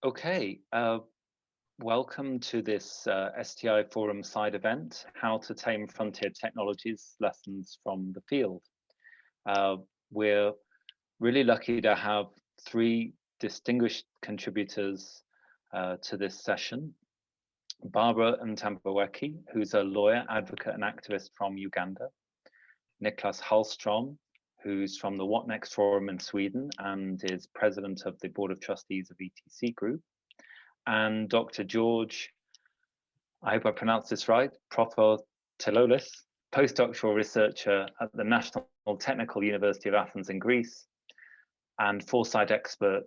Okay, welcome to this STI Forum side event, How to Tame Frontier Technologies, Lessons from the Field. We're really lucky to have three distinguished contributors to this session. Barbara Ntambirweki, who's a lawyer, advocate and activist from Uganda. Niclas Hällström, who's from the What Next Forum in Sweden and is president of the Board of Trustees of ETC Group. And Dr. George, I hope I pronounced this right, Profitiliotis, postdoctoral researcher at the National Technical University of Athens in Greece, and foresight expert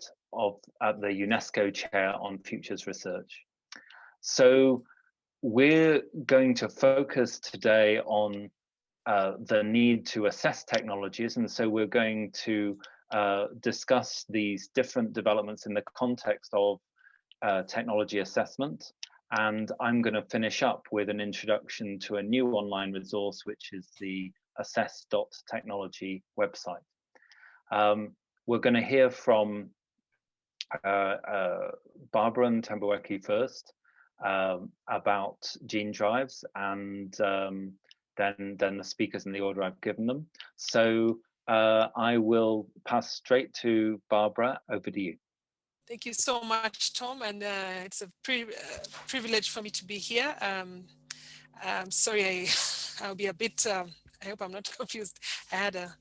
at the UNESCO Chair on Futures Research. So we're going to focus today on the need to assess technologies, and so we're going to discuss these different developments in the context of technology assessment, and I'm going to finish up with an introduction to a new online resource, which is the assess.technology website. We're going to hear from Barbara Ntambirweki first about gene drives, and then the speakers in the order I've given them. So I will pass straight to Barbara. Over to you. Thank you so much, Tom, and it's a privilege for me to be here. Sorry, I'll be a bit, I hope I'm not confused. I had a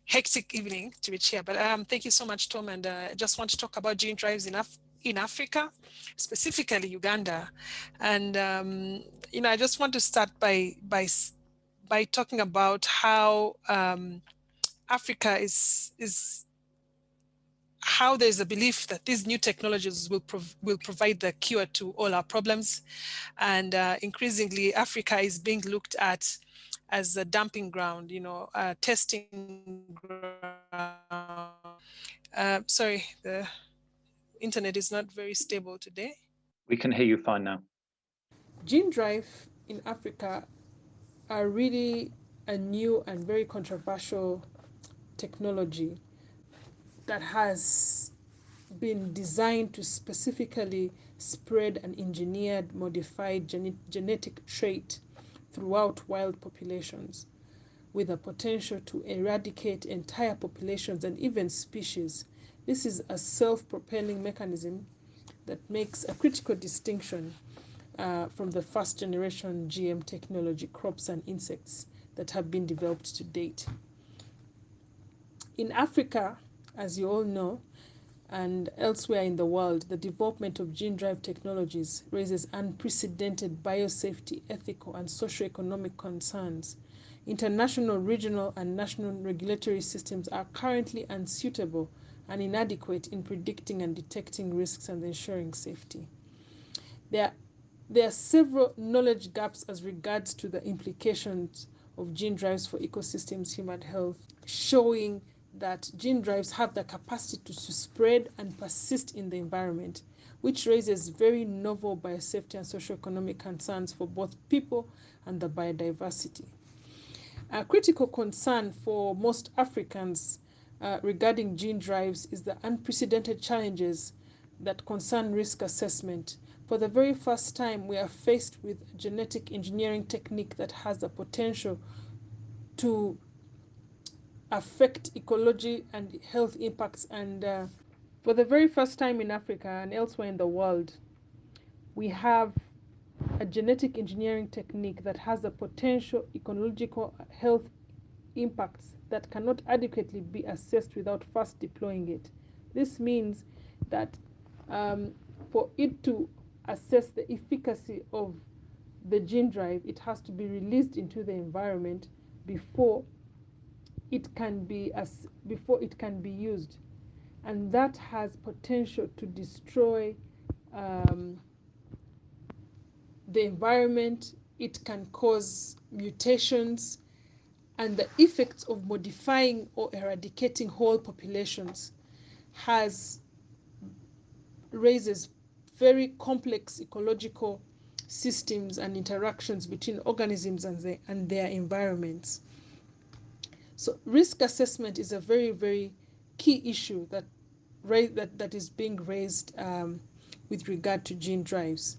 hectic evening to reach here, but thank you so much, Tom, and I just want to talk about gene drives in Africa, specifically Uganda. And, I just want to start by talking about how Africa is how there's a belief that these new technologies will provide the cure to all our problems. And increasingly, Africa is being looked at as a dumping ground, testing ground. Sorry, the internet is not very stable today. We can hear you fine now. Gene drive in Africa are really a new and very controversial technology that has been designed to specifically spread an engineered, modified genetic trait throughout wild populations, with a potential to eradicate entire populations and even species. This is a self-propelling mechanism that makes a critical distinction from the first generation GM technology, crops and insects that have been developed to date. In Africa, as you all know, and elsewhere in the world, the development of gene drive technologies raises unprecedented biosafety, ethical, and socioeconomic concerns. International, regional, and national regulatory systems are currently unsuitable and inadequate in predicting and detecting risks and ensuring safety. There are several knowledge gaps as regards to the implications of gene drives for ecosystems, human health, showing that gene drives have the capacity to spread and persist in the environment, which raises very novel biosafety and socioeconomic concerns for both people and the biodiversity. A critical concern for most Africans regarding gene drives is the unprecedented challenges that concern risk assessment. For the very first time, we are faced with a genetic engineering technique that has the potential to affect ecology and health impacts. And for the very first time in Africa and elsewhere in the world, we have a genetic engineering technique that has the potential ecological health impacts that cannot adequately be assessed without first deploying it. This means that for it to assess the efficacy of the gene drive, it has to be released into the environment before it can be used, and that has potential to destroy the environment. It can cause mutations, and the effects of modifying or eradicating whole populations raises very complex ecological systems and interactions between organisms and their environments. So risk assessment is a very, very key issue that that is being raised with regard to gene drives.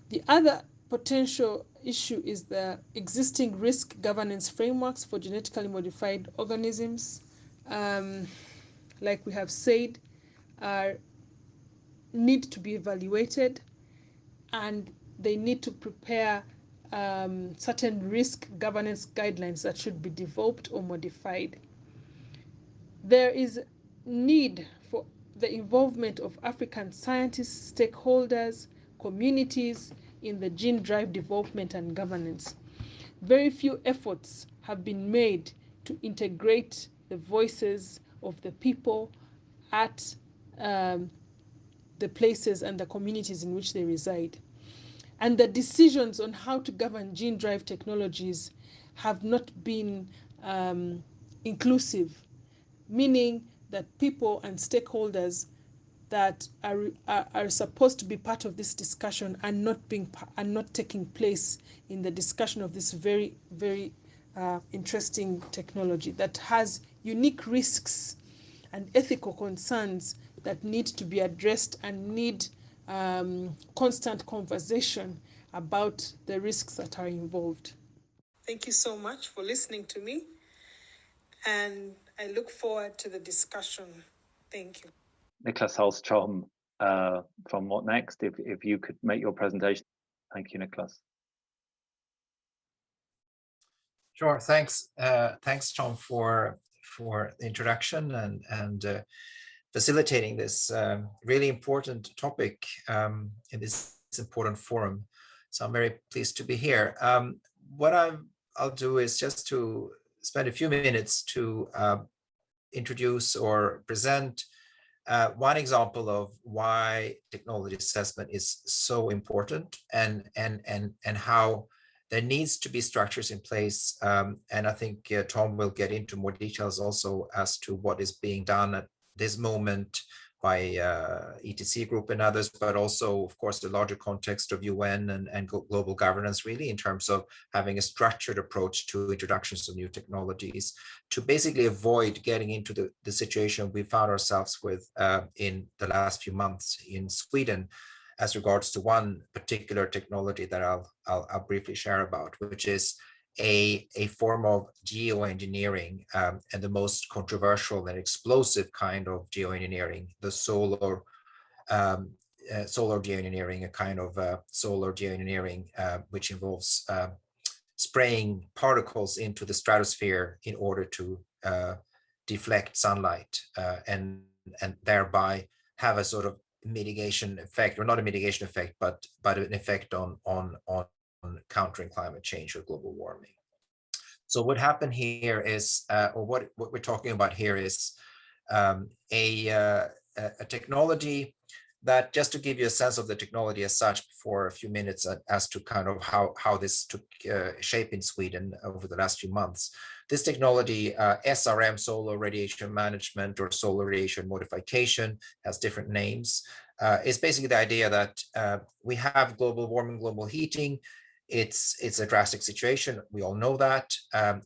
The other potential issue is the existing risk governance frameworks for genetically modified organisms. Like we have said, need to be evaluated, and they need to prepare certain risk governance guidelines that should be developed or modified. There is need for the involvement of African scientists, stakeholders, communities in the gene drive development and governance. Very few efforts have been made to integrate the voices of the people at the places and the communities in which they reside. And the decisions on how to govern gene drive technologies have not been inclusive, meaning that people and stakeholders that are supposed to be part of this discussion are not taking place in the discussion of this very, very interesting technology that has unique risks and ethical concerns that need to be addressed and need constant conversation about the risks that are involved. Thank you so much for listening to me, and I look forward to the discussion. Thank you. Niclas Hällström from What Next, if you could make your presentation. Thank you, Niclas. Sure, thanks. Thanks, Tom, for the introduction and facilitating this really important topic in this important forum. So I'm very pleased to be here. What I'll do is just to spend a few minutes to introduce or present one example of why technology assessment is so important and how there needs to be structures in place. And I think Tom will get into more details also as to what is being done at this moment by ETC Group and others, but also, of course, the larger context of UN and global governance, really, in terms of having a structured approach to introductions of new technologies to basically avoid getting into the situation we found ourselves with in the last few months in Sweden, as regards to one particular technology that I'll briefly share about, which is a form of geoengineering, and the most controversial and explosive kind of geoengineering, the solar geoengineering, a kind of solar geoengineering which involves spraying particles into the stratosphere in order to deflect sunlight and thereby have a sort of mitigation effect, or not a mitigation effect, but an effect on countering climate change or global warming. So what happened here is, or what we're talking about here is a technology that, just to give you a sense of the technology as such for a few minutes as to kind of how this took shape in Sweden over the last few months. This technology, SRM, solar radiation management or solar radiation modification, has different names. It's basically the idea that we have global warming, global heating. It's a drastic situation. We all know that.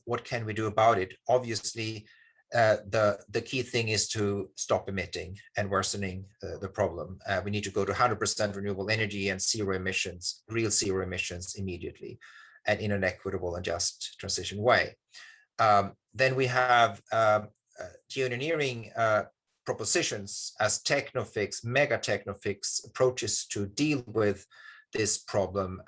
What can we do about it? Obviously, the key thing is to stop emitting and worsening the problem. We need to go to 100% renewable energy and zero emissions, real zero emissions immediately, and in an equitable and just transition way. Then we have geoengineering propositions as technofix, mega technofix approaches to deal with this problem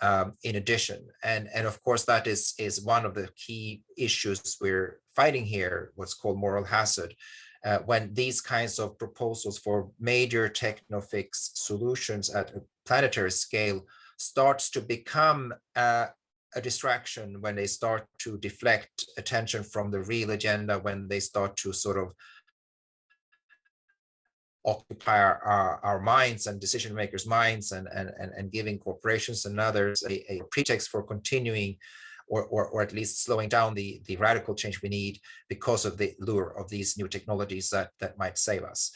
in addition. And of course, that is one of the key issues we're fighting here, what's called moral hazard. When these kinds of proposals for major technofix solutions at a planetary scale starts to become a distraction, when they start to deflect attention from the real agenda, when they start to sort of occupy our minds and decision makers' minds and giving corporations and others a pretext for continuing or at least slowing down the radical change we need because of the lure of these new technologies that might save us,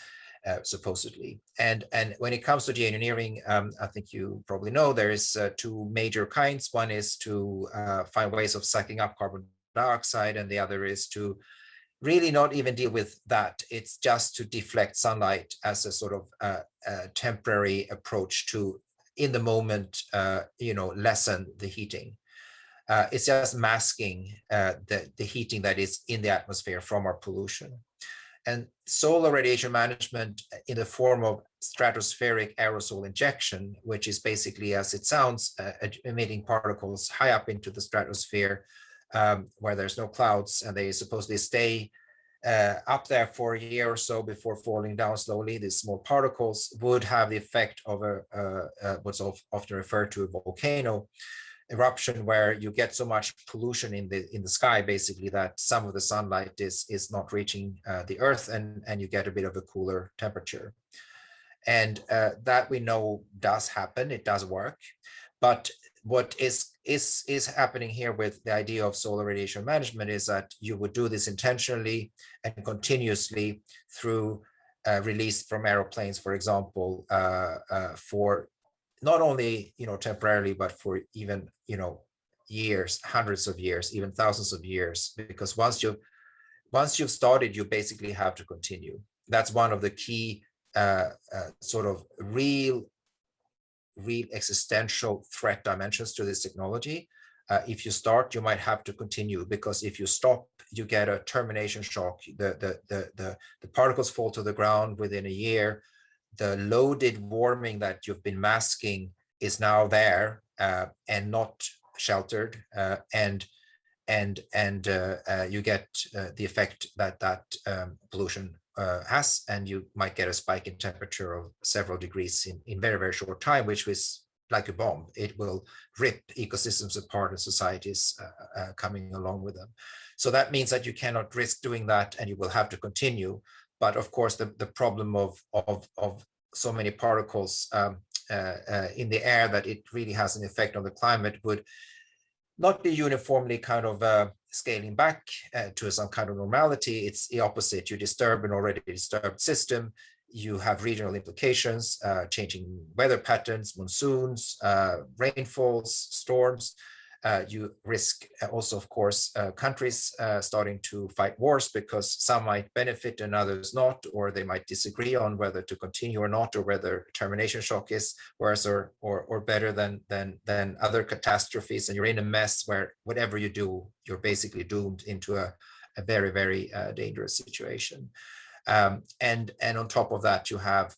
supposedly. And when it comes to geoengineering, I think you probably know there is two major kinds. One is to find ways of sucking up carbon dioxide, and the other is to really not even deal with that. It's just to deflect sunlight as a sort of temporary approach to, in the moment, lessen the heating. It's just masking the heating that is in the atmosphere from our pollution. And solar radiation management in the form of stratospheric aerosol injection, which is basically, as it sounds, emitting particles high up into the stratosphere, where there's no clouds, and they supposedly stay up there for a year or so before falling down slowly. These small particles would have the effect of what's often referred to a volcano eruption, where you get so much pollution in the sky, basically, that some of the sunlight is not reaching the earth, and you get a bit of a cooler temperature. And that we know does happen. It does work. But what is happening here with the idea of solar radiation management is that you would do this intentionally and continuously through release from aeroplanes, for example, for not only temporarily, but for even years, hundreds of years, even thousands of years, because once you've started, you basically have to continue. That's one of the key sort of real existential threat dimensions to this technology. If you start, you might have to continue, because if you stop, you get a termination shock. The particles fall to the ground within a year. The loaded warming that you've been masking is now there and not sheltered, and you get the effect that pollution has, and you might get a spike in temperature of several degrees in very, very short time, which is like a bomb. It will rip ecosystems apart and societies coming along with them. So that means that you cannot risk doing that, and you will have to continue. But of course, the problem of so many particles in the air that it really has an effect on the climate would not be uniformly kind of scaling back to some kind of normality. It's the opposite. You disturb an already disturbed system. You have regional implications, changing weather patterns, monsoons, rainfalls, storms. You risk also, of course, countries starting to fight wars, because some might benefit and others not, or they might disagree on whether to continue or not, or whether termination shock is worse or better than other catastrophes. And you're in a mess where whatever you do, you're basically doomed into a very, very dangerous situation. And on top of that, you have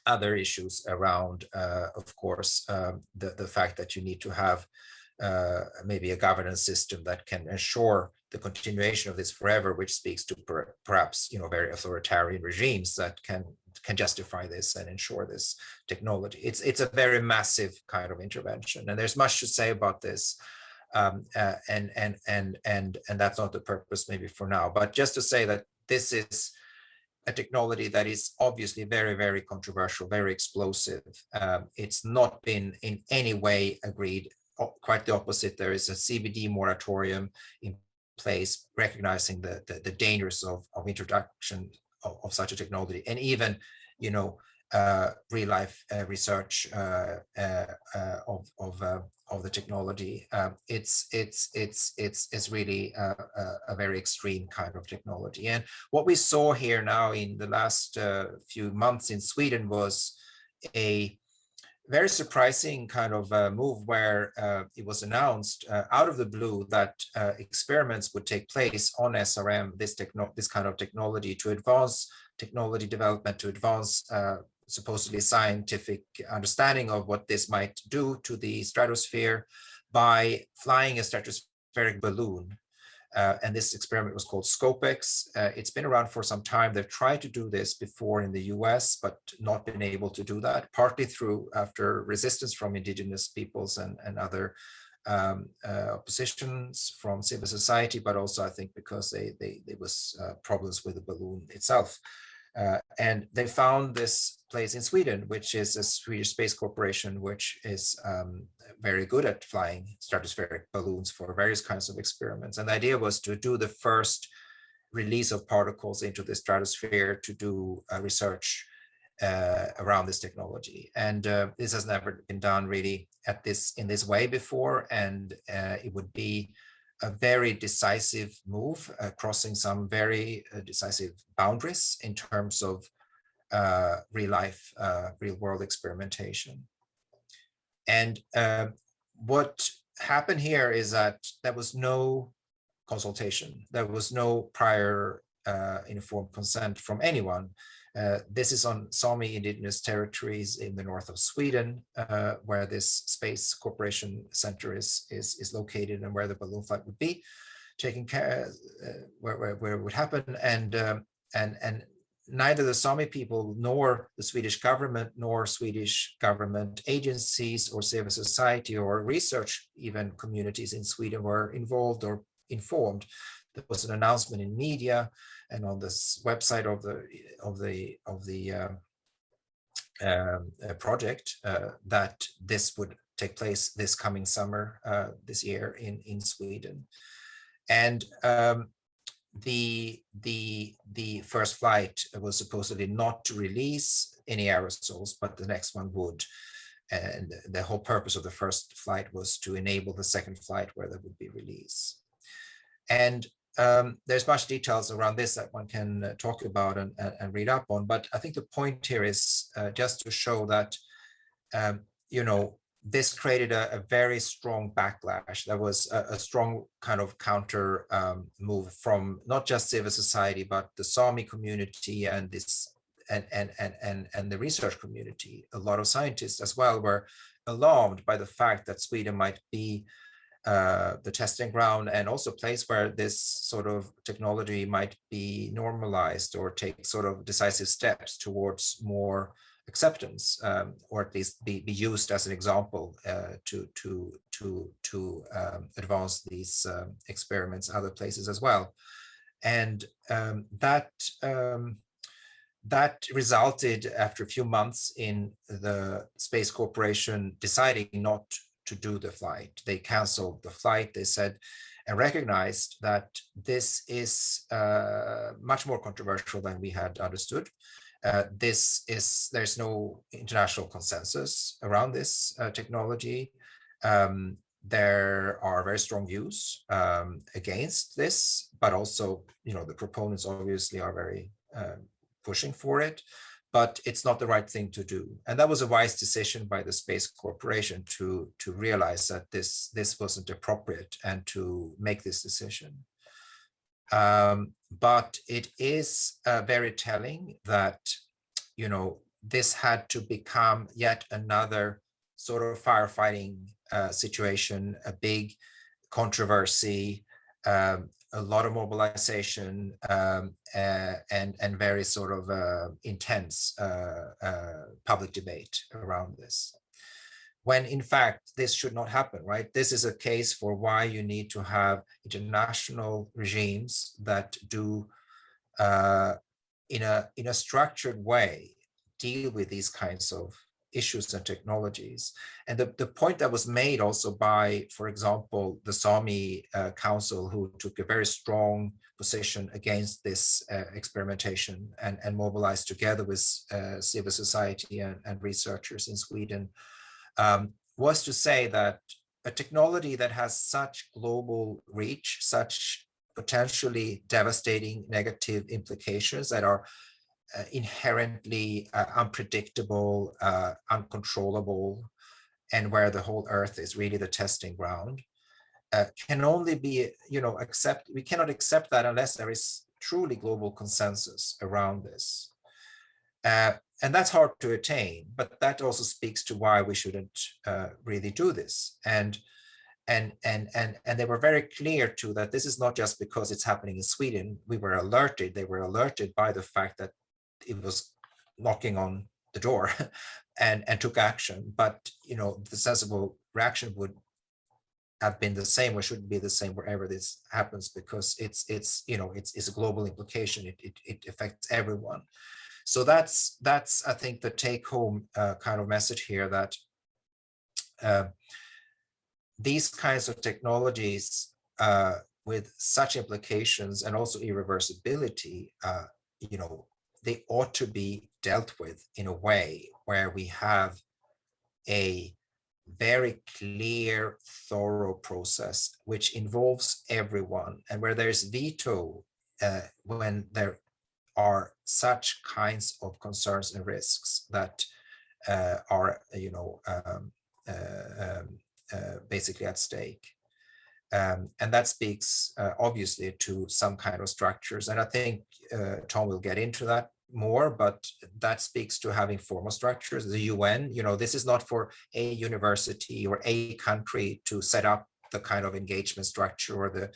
other issues around, of course, the fact that you need to have maybe a governance system that can ensure the continuation of this forever, which speaks to perhaps very authoritarian regimes that can justify this and ensure this technology. It's a very massive kind of intervention, and there's much to say about this, and that's not the purpose maybe for now, but just to say that this is a technology that is obviously very, very controversial, very explosive. It's not been in any way agreed. Quite the opposite. There is a CBD moratorium in place, recognizing the dangers of introduction of such a technology, and even real life research of the technology. It's really a very extreme kind of technology. And what we saw here now in the last few months in Sweden was a very surprising kind of move, where it was announced out of the blue that experiments would take place on SRM, this kind of technology, to advance technology development, to advance supposedly scientific understanding of what this might do to the stratosphere by flying a stratospheric balloon. And this experiment was called ScopeX. It's been around for some time. They've tried to do this before in the US, but not been able to do that, partly after resistance from indigenous peoples and other oppositions from civil society, but also I think because there was problems with the balloon itself. And they found this place in Sweden, which is a Swedish space corporation, which is very good at flying stratospheric balloons for various kinds of experiments. And the idea was to do the first release of particles into the stratosphere to do research around this technology. And this has never been done really in this way before. And it would be a very decisive move, crossing some very decisive boundaries in terms of real world experimentation. And what happened here is that there was no consultation. There was no prior informed consent from anyone. This is on Sami indigenous territories in the north of Sweden, where this Space Corporation Center is located, and where the balloon flight would be taking care, where it would happen. And neither the Sami people nor the Swedish government nor Swedish government agencies or civil society or research even communities in Sweden were involved or informed. There was an announcement in media and on this website of the project that this would take place this coming summer, this year in Sweden. And the first flight was supposedly not to release any aerosols, but the next one would. And the whole purpose of the first flight was to enable the second flight where there would be release. And there's much details around this that one can talk about and read up on. But I think the point here is just to show that, you know, this created a very strong backlash. There was a strong kind of counter move from not just civil society, but the Sami community and this and the research community. A lot of scientists as well were alarmed by the fact that Sweden might be the testing ground and also a place where this sort of technology might be normalized or take sort of decisive steps towards more acceptance, or at least be used as an example to advance these experiments other places as well. And that resulted after a few months in the Space Corporation deciding not to do the flight. They canceled the flight. They said and recognized that this is much more controversial than we had understood. There's no international consensus around this technology. There are very strong views against this, but also, you know, the proponents obviously are very pushing for it, but it's not the right thing to do. And that was a wise decision by the Space Corporation to realize that this wasn't appropriate and to make this decision. But it is very telling that, you know, this had to become yet another sort of firefighting situation, a big controversy, a lot of mobilization, and very sort of intense public debate around this. When in fact, this should not happen, right? This is a case for why you need to have international regimes that do, in a structured way, deal with these kinds of issues and technologies. And the point that was made also by, for example, the Sami Council, who took a very strong position against this experimentation and mobilized together with civil society and researchers in Sweden, was to say that a technology that has such global reach, such potentially devastating negative implications that are inherently unpredictable, uncontrollable, and where the whole Earth is really the testing ground, can only be, you know, we cannot accept that unless there is truly global consensus around this. And that's hard to attain, but that also speaks to why we shouldn't really do this. And they were very clear too that this is not just because it's happening in Sweden. We were alerted. They were alerted by the fact that it was knocking on the door and took action. But, you know, the sensible reaction would have been the same or should be the same wherever this happens, because it's you know, it's a global implication. It affects everyone. So that's I think the take home kind of message here, that these kinds of technologies with such implications and also irreversibility, you know, they ought to be dealt with in a way where we have a very clear, thorough process which involves everyone, and where there's veto when there are such kinds of concerns and risks that are, basically at stake. And that speaks obviously to some kind of structures. And I think Tom will get into that more, but that speaks to having formal structures. The UN, this is not for a university or a country to set up the kind of engagement structure or the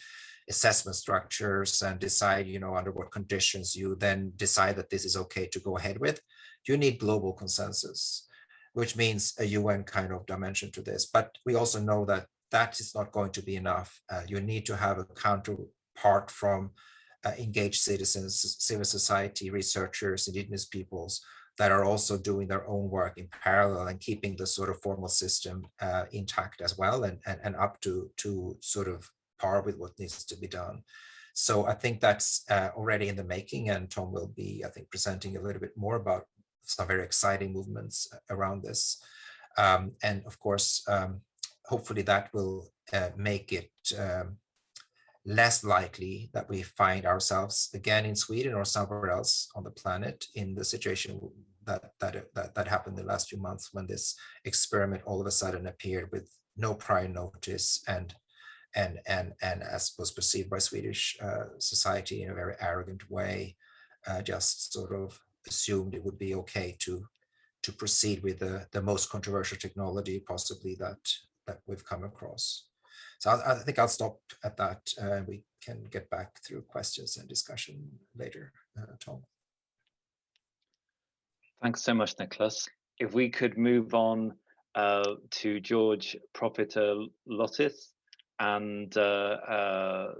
assessment structures and decide, under what conditions you then decide that this is okay to go ahead with. You need global consensus, which means a UN kind of dimension to this. But we also know that that is not going to be enough. You need to have a counterpart from engaged citizens, civil society, researchers, indigenous peoples that are also doing their own work in parallel and keeping the sort of formal system intact as well, and up to sort of par with what needs to be done. So I think that's already in the making, and Tom will be, I think, presenting a little bit more about some very exciting movements around this. And of course, hopefully that will make it less likely that we find ourselves again in Sweden or somewhere else on the planet in the situation that happened the last few months, when this experiment all of a sudden appeared with no prior notice and as was perceived by Swedish society in a very arrogant way, just sort of assumed it would be okay to proceed with the most controversial technology possibly that we've come across. So I think I'll stop at that. We can get back through questions and discussion later, Tom. Thanks so much, Niclas. If we could move on to George Profitiliotis, and I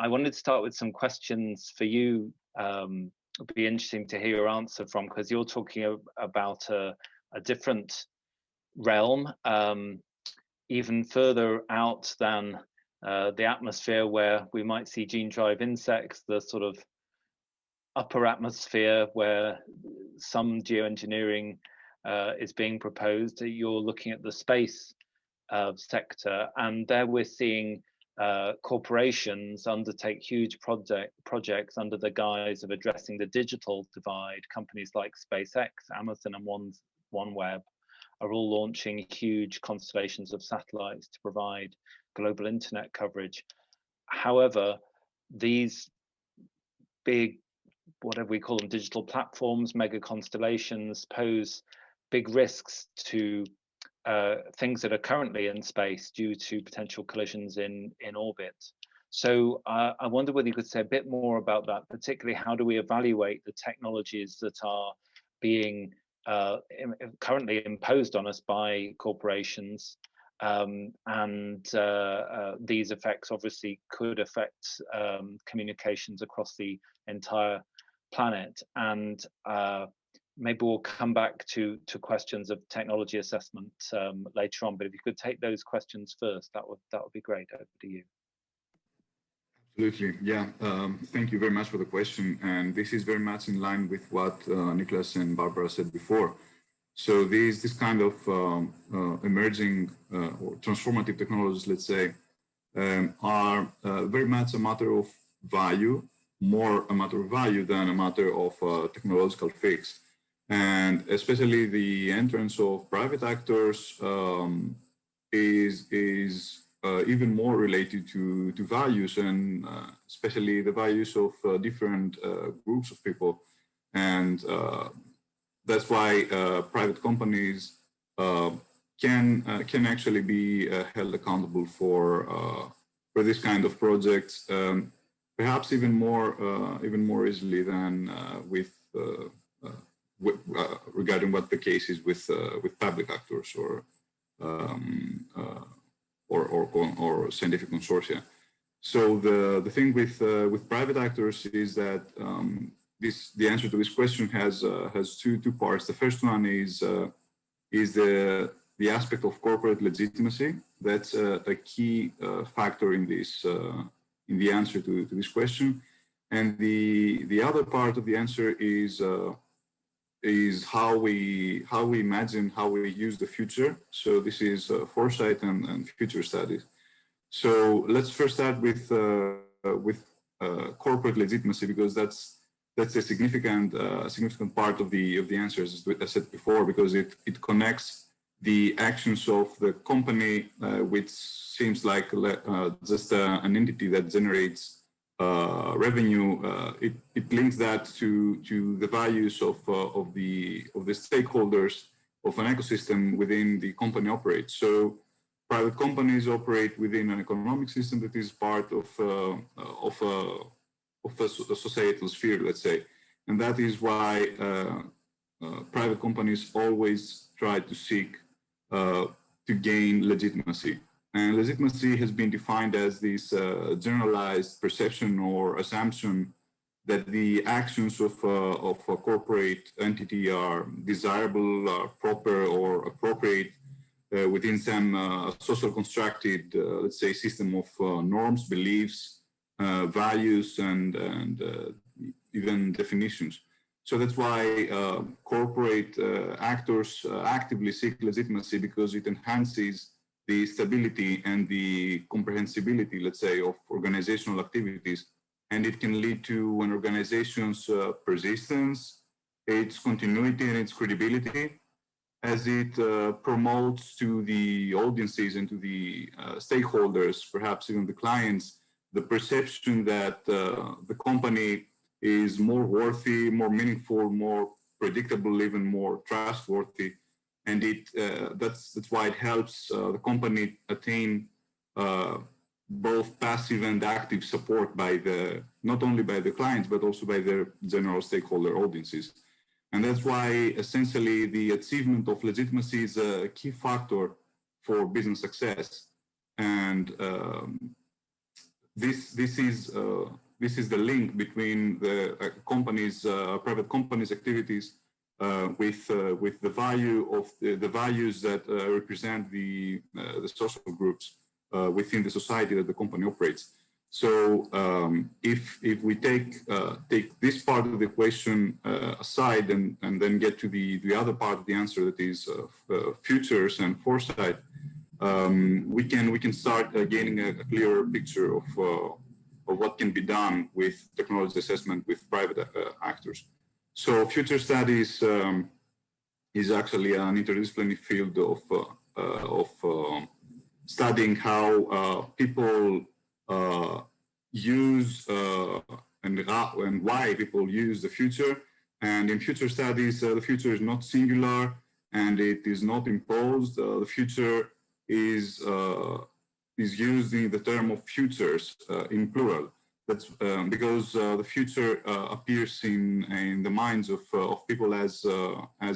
wanted to start with some questions for you. It'd be interesting to hear your answer from, because you're talking about a different realm, even further out than the atmosphere, where we might see gene drive insects, the sort of upper atmosphere where some geoengineering is being proposed. You're looking at the space sector, and there we're seeing corporations undertake huge projects under the guise of addressing the digital divide. Companies like SpaceX, Amazon, and OneWeb are all launching huge constellations of satellites to provide global internet coverage. However, these big, whatever we call them, digital platforms, mega constellations, pose big risks to things that are currently in space due to potential collisions in orbit. So I wonder whether you could say a bit more about that, particularly how do we evaluate the technologies that are being currently imposed on us by corporations, and these effects obviously could affect communications across the entire planet. And maybe we'll come back to questions of technology assessment later on, but if you could take those questions first, that would be great. Over to you. Absolutely, yeah. Thank you very much for the question, and this is very much in line with what Niclas and Barbara said before. So this kind of emerging or transformative technologies, let's say, are very much a matter of value, more a matter of value than a matter of technological fix. And especially the entrance of private actors is even more related to values, and especially the values of different groups of people. And that's why private companies can actually be held accountable for this kind of projects, perhaps even more easily than regarding what the case is with public actors or scientific consortia. So the thing with private actors is that the answer to this question has two parts. The first one is the aspect of corporate legitimacy. That's a key factor in the answer to this question. And the other part of the answer is is how we imagine how we use the future. So this is foresight and future studies. So let's first start with corporate legitimacy, because that's a significant part of the answers, as I said before, because it connects the actions of the company, which seems like just an entity that generates revenue. It links that to the values of the stakeholders of an ecosystem within the company operates. So private companies operate within an economic system that is part of a societal sphere, let's say, and that is why private companies always try to seek to gain legitimacy. And legitimacy has been defined as this generalized perception or assumption that the actions of a corporate entity are desirable, proper, or appropriate within some social constructed, let's say, system of norms, beliefs, values, and even definitions. So that's why corporate actors actively seek legitimacy, because it enhances the stability and the comprehensibility, let's say, of organizational activities. And it can lead to an organization's persistence, its continuity, and its credibility, as it promotes to the audiences and to the stakeholders, perhaps even the clients, the perception that the company is more worthy, more meaningful, more predictable, even more trustworthy. And that's why it helps the company attain both passive and active support by not only by the clients, but also by their general stakeholder audiences. And that's why essentially the achievement of legitimacy is a key factor for business success. And this is the link between the private companies' activities with the value of the values that represent the social groups within the society that the company operates. So if we take this part of the equation aside and then get to the other part of the answer, that is futures and foresight, we can start gaining a clearer picture of what can be done with technology assessment with private actors. So future studies is actually an interdisciplinary field of studying how people use and why people use the future. And in future studies, the future is not singular and it is not imposed. The future is used in the term of futures in plural. That's because the future appears in the minds of people as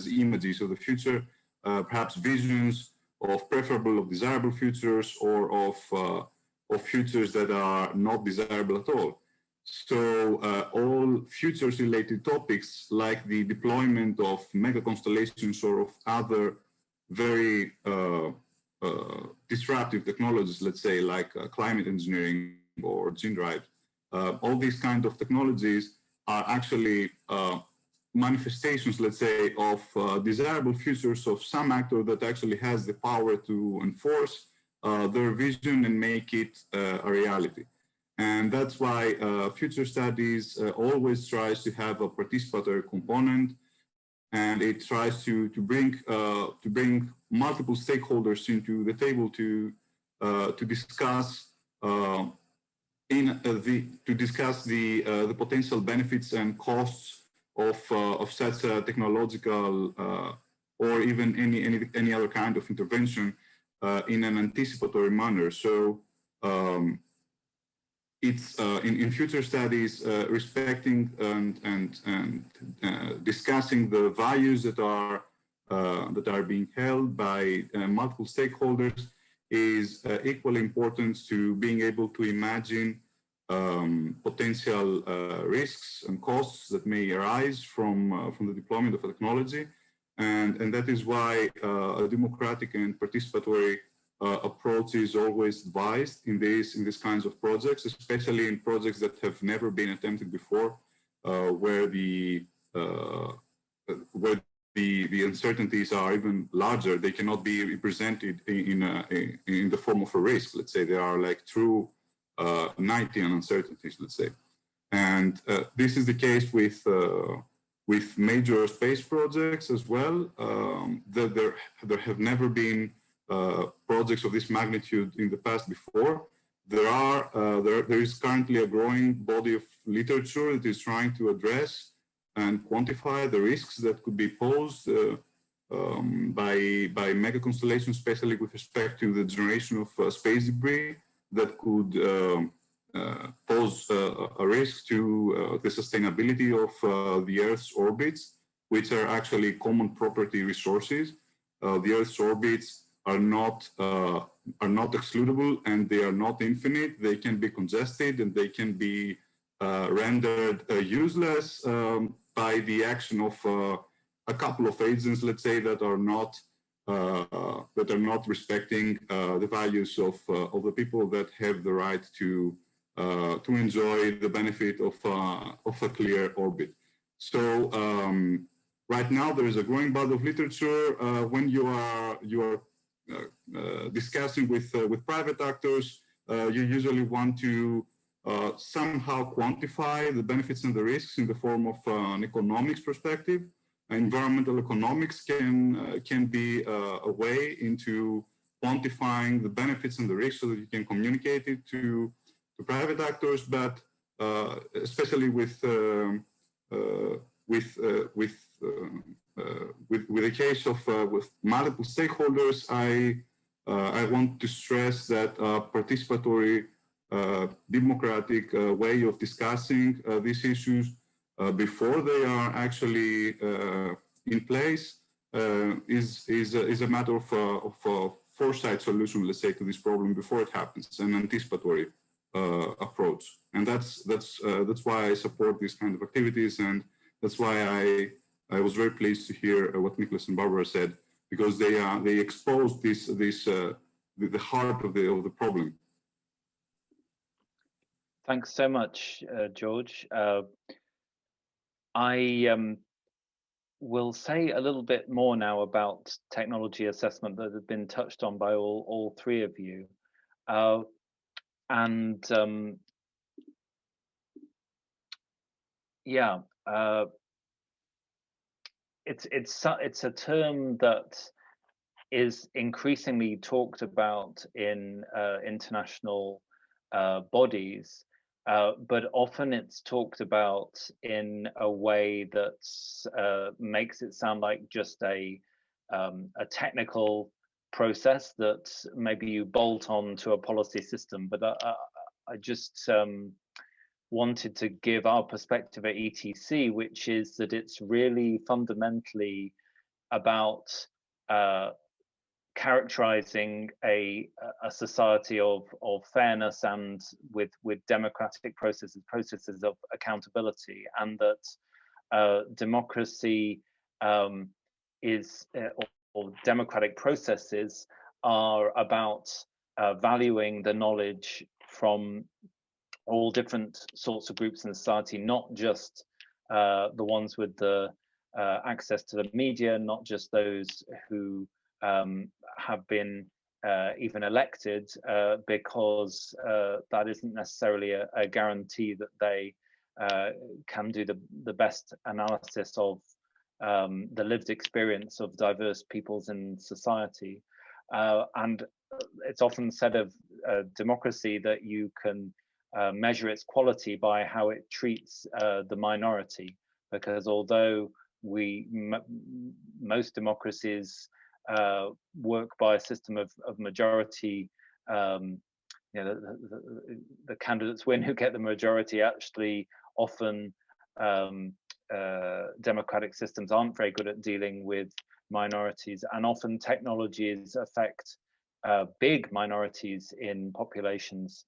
images of the future, perhaps visions of preferable, of desirable futures, or of futures that are not desirable at all. So all futures-related topics, like the deployment of mega constellations or of other very disruptive technologies, let's say, like climate engineering or gene drive, all these kind of technologies are actually manifestations, let's say, of desirable futures of some actor that actually has the power to enforce their vision and make it a reality. And that's why future studies always tries to have a participatory component, and it tries to bring multiple stakeholders into the table to discuss the potential benefits and costs of such a technological or even any other kind of intervention in an anticipatory manner. So it's in future studies respecting and discussing the values that are being held by multiple stakeholders is equally important to being able to imagine potential risks and costs that may arise from the deployment of a technology, and that is why a democratic and participatory approach is always advised in these kinds of projects, especially in projects that have never been attempted before, where the where the uncertainties are even larger, they cannot be represented in the form of a risk. Let's say there are like true Knightian uncertainties, let's say. And this is the case with major space projects as well. That there have never been projects of this magnitude in the past before. There is currently a growing body of literature that is trying to address and quantify the risks that could be posed by mega constellations, especially with respect to the generation of space debris that could pose a risk to the sustainability of the Earth's orbits, which are actually common property resources. The Earth's orbits are not excludable, and they are not infinite. They can be congested, and they can be rendered useless by the action of a couple of agents, let's say, that are not respecting the values of the people that have the right to enjoy the benefit of a clear orbit. So right now there is a growing body of literature. When you are discussing with private actors, you usually want to somehow quantify the benefits and the risks in the form of an economics perspective. Environmental economics can be a way into quantifying the benefits and the risks so that you can communicate it to private actors, but especially with the case of with multiple stakeholders, I want to stress that participatory, democratic way of discussing these issues before they are actually in place is a matter of foresight solution, let's say, to this problem before it happens, an anticipatory approach. And that's why I support these kind of activities, and that's why I was very pleased to hear what Niclas and Barbara said, because they expose the heart of the problem. Thanks so much, George. I will say a little bit more now about technology assessment that has been touched on by all three of you. Yeah, it's a term that is increasingly talked about in international bodies, but often it's talked about in a way that makes it sound like just a technical process that maybe you bolt on to a policy system. But I just wanted to give our perspective at ETC, which is that it's really fundamentally about characterizing a society of fairness and with democratic processes of accountability, and that democracy is or democratic processes are about valuing the knowledge from all different sorts of groups in society, not just the ones with the access to the media, not just those who have been even elected, because that isn't necessarily a guarantee that they can do the best analysis of the lived experience of diverse peoples in society. And it's often said of democracy that you can measure its quality by how it treats the minority, because although most democracies work by a system of majority, you know, the candidates win who get the majority. Actually, often democratic systems aren't very good at dealing with minorities, and often technologies affect big minorities in populations,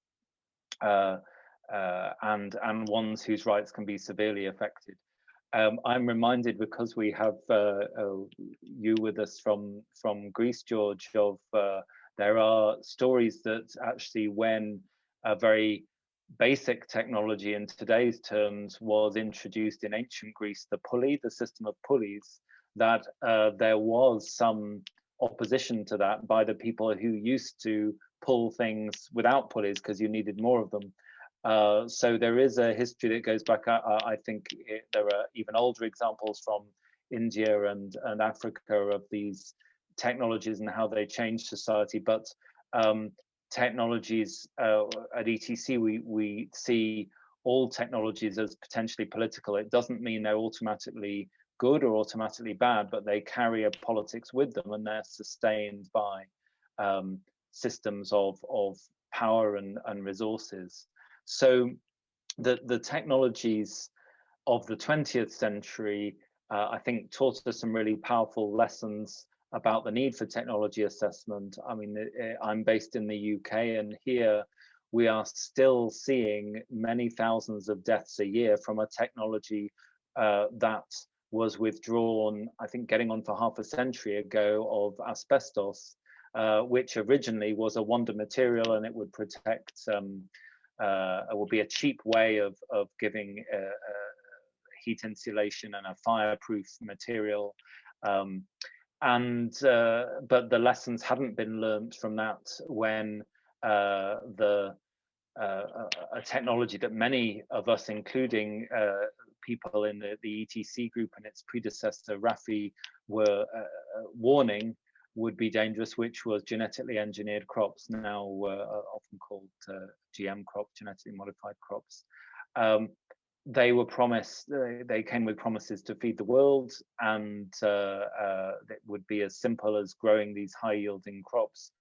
and ones whose rights can be severely affected. I'm reminded, because we have you with us from Greece, George, of there are stories that actually when a very basic technology in today's terms was introduced in ancient Greece, the pulley, the system of pulleys, that there was some opposition to that by the people who used to pull things without pulleys because you needed more of them. So there is a history that goes back. I think there are even older examples from India and Africa of these technologies and how they change society. But technologies at ETC, we see all technologies as potentially political. It doesn't mean they're automatically good or automatically bad, but they carry a politics with them, and they're sustained by systems of power and resources. So the technologies of the 20th century, I think, taught us some really powerful lessons about the need for technology assessment. I mean, I'm based in the UK, and here we are still seeing many thousands of deaths a year from a technology that was withdrawn, I think, getting on for half a century ago, of asbestos, which originally was a wonder material, and it would protect, it would be a cheap way of giving heat insulation and a fireproof material. But the lessons hadn't been learned from that when a technology that many of us, including people in the ETC group and its predecessor, RAFI, were warning would be dangerous, which was genetically engineered crops, now often called GM crops, genetically modified crops. They were promised, they came with promises to feed the world, and it would be as simple as growing these high yielding crops.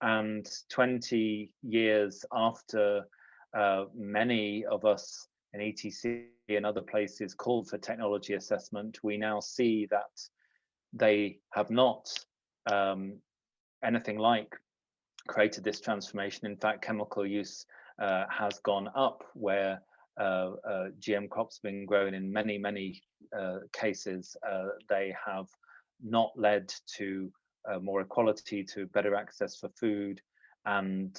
And 20 years after many of us in ETC and other places called for technology assessment, we now see that they have not anything like created this transformation. In fact, chemical use has gone up, where GM crops have been grown in many cases. They have not led to more equality, to better access for food, and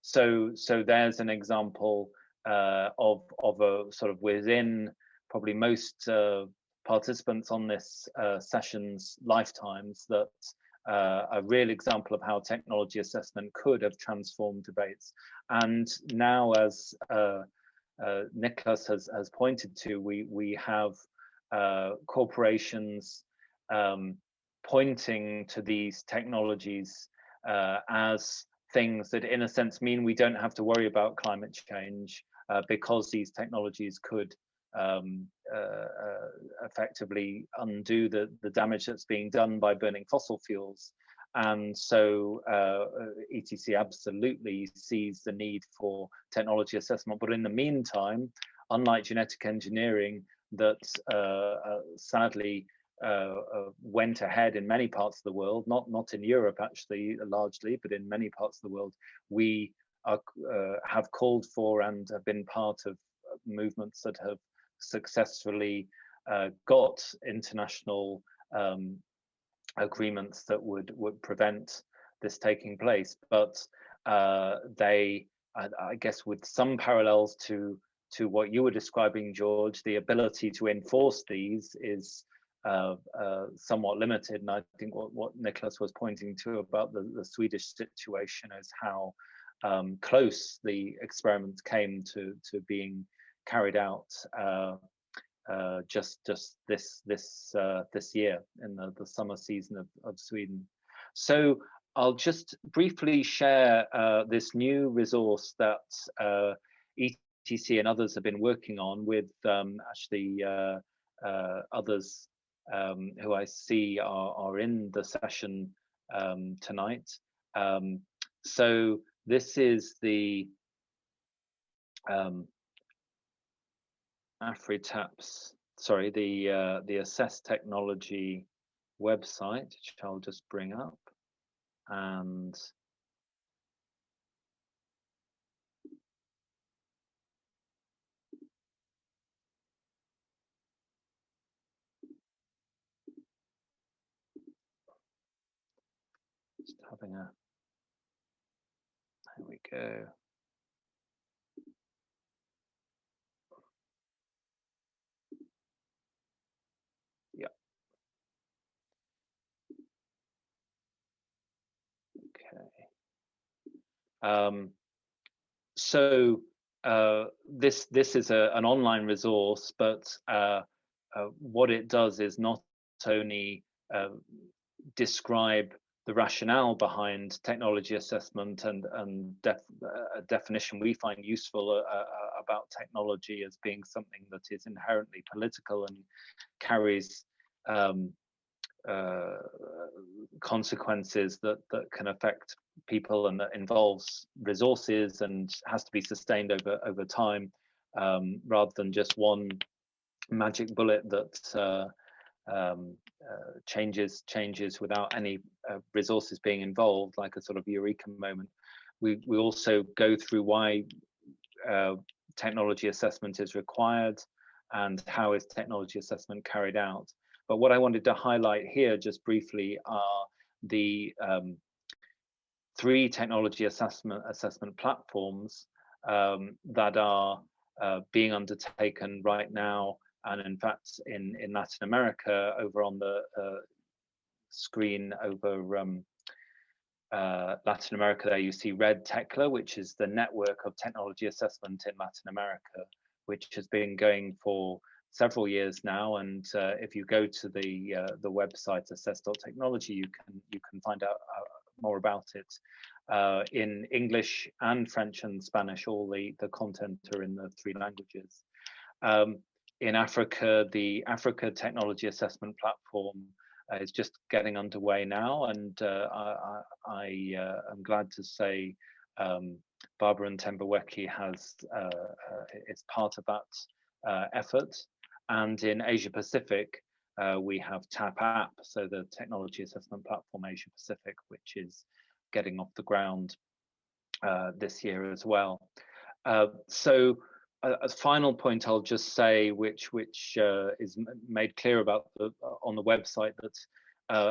so there's an example of a sort of, within probably most participants on this session's lifetimes, that a real example of how technology assessment could have transformed debates. And now, as Niclas has pointed to, we have corporations pointing to these technologies as things that, in a sense, mean we don't have to worry about climate change because these technologies could effectively undo the damage that's being done by burning fossil fuels. And so ETC absolutely sees the need for technology assessment. But in the meantime, unlike genetic engineering, that sadly went ahead in many parts of the world, not in Europe actually largely, but in many parts of the world, we are, have called for and have been part of movements that have successfully got international agreements that would prevent this taking place. But they, I guess, with some parallels to what you were describing, George, the ability to enforce these is somewhat limited. And I think what Niclas was pointing to about the Swedish situation is how close the experiment came to being carried out just this year in the summer season of Sweden. So I'll just briefly share this new resource that ETC and others have been working on with actually others who I see are in the session tonight. So this is the AfriTaps, sorry, the Assess Technology website, which I'll just bring up, and just having a, there we go. So this is an online resource, but what it does is not only describe the rationale behind technology assessment and a definition we find useful about technology as being something that is inherently political and carries consequences that can affect people, and that involves resources and has to be sustained over time, rather than just one magic bullet that changes without any resources being involved, like a sort of eureka moment. We also go through why technology assessment is required and how is technology assessment carried out. But what I wanted to highlight here just briefly are the 3 technology assessment platforms that are being undertaken right now, and in fact in Latin America. Over on the screen over Latin America there, you see Red Tecla, which is the network of technology assessment in Latin America, which has been going for several years now. And if you go to the website assess.technology, you can find out more about it in English and French and Spanish. All the content are in the 3 languages. In Africa, the Africa Technology Assessment Platform is just getting underway now, and I am glad to say Barbara Ntambirweki is part of that effort. And in Asia Pacific, we have TAP, so the Technology Assessment Platform Asia Pacific, which is getting off the ground this year as well. So a final point I'll just say, which is made clear about on the website, that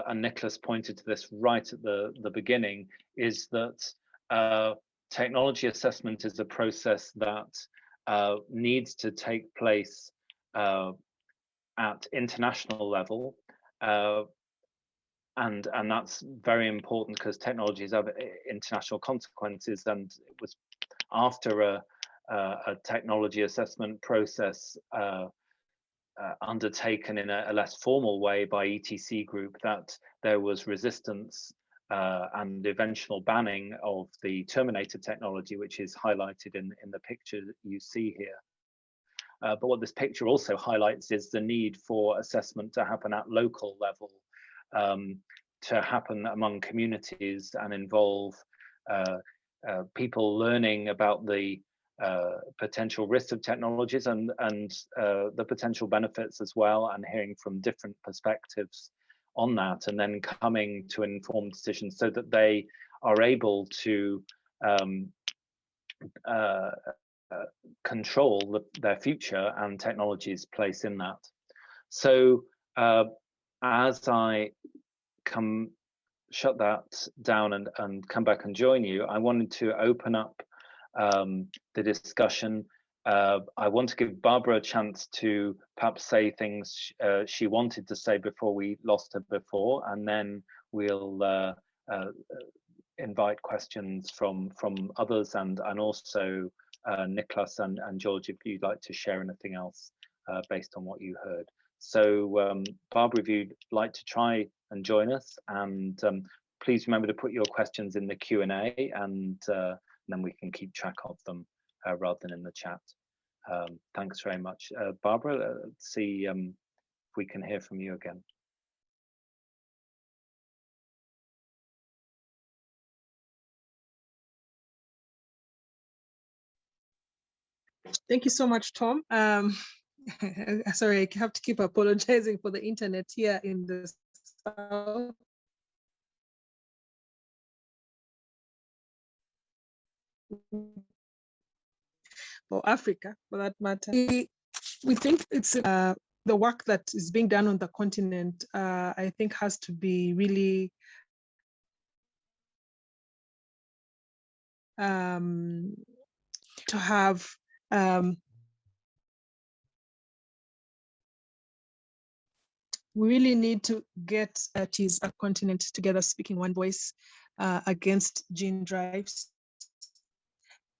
and Niclas pointed to this right at the beginning, is that technology assessment is a process that needs to take place at international level, and that's very important because technologies have international consequences. And it was after a technology assessment process undertaken in a less formal way by ETC Group that there was resistance and eventual banning of the Terminator technology, which is highlighted in the picture that you see here. But what this picture also highlights is the need for assessment to happen at local level, to happen among communities and involve people learning about the potential risks of technologies and the potential benefits as well, and hearing from different perspectives on that, and then coming to informed decisions so that they are able to control their future and technology's place in that. So as I shut that down and come back and join you, I wanted to open up the discussion. I want to give Barbara a chance to perhaps say things she wanted to say before we lost her before, and then we'll invite questions from others, and also Niclas and George, if you'd like to share anything else based on what you heard. So Barbara, if you'd like to try and join us, and please remember to put your questions in the Q&A, and then we can keep track of them rather than in the chat. Thanks very much. Barbara, let's see if we can hear from you again. Thank you so much, Tom. Sorry, I have to keep apologizing for the internet here in the south. Or Africa, for that matter. We think it's the work that is being done on the continent, I think has to be really to have we really need to get a continent together speaking one voice against gene drives.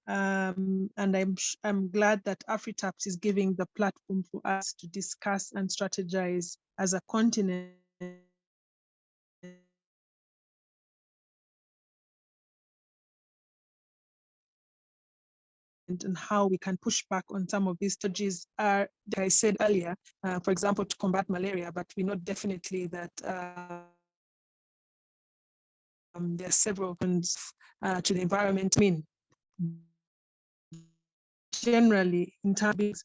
And I'm glad that AfriTaps is giving the platform for us to discuss and strategize as a continent and how we can push back on some of these strategies are, like I said earlier, for example, to combat malaria, but we know definitely that there are several things to the environment. I mean, generally in terms.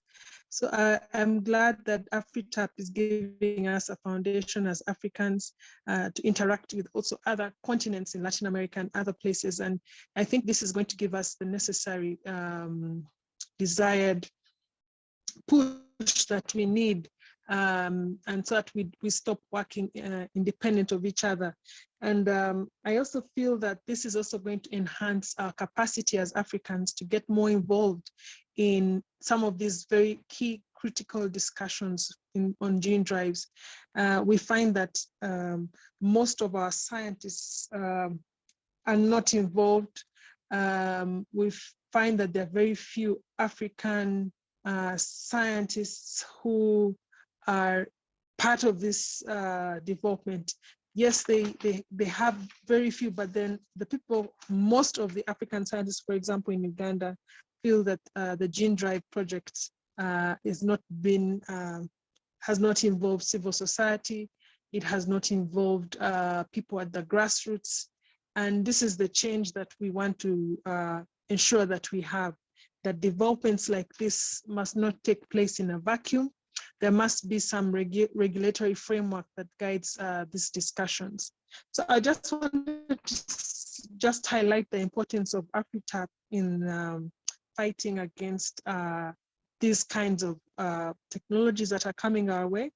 So I'm glad that AfriTap is giving us a foundation as Africans to interact with also other continents in Latin America and other places. And I think this is going to give us the necessary desired push that we need, and so that we stop working independent of each other. And I also feel that this is also going to enhance our capacity as Africans to get more involved in some of these very key critical discussions on gene drives. We find that most of our scientists are not involved. We find that there are very few African scientists who are part of this development. Yes, they have very few, but then the people, most of the African scientists, for example, in Uganda, feel that the gene drive project has not involved civil society. It has not involved people at the grassroots. And this is the change that we want to ensure that we have, that developments like this must not take place in a vacuum. There must be some regulatory framework that guides these discussions. So I just wanted to highlight the importance of AfriTap in fighting against these kinds of technologies that are coming our way,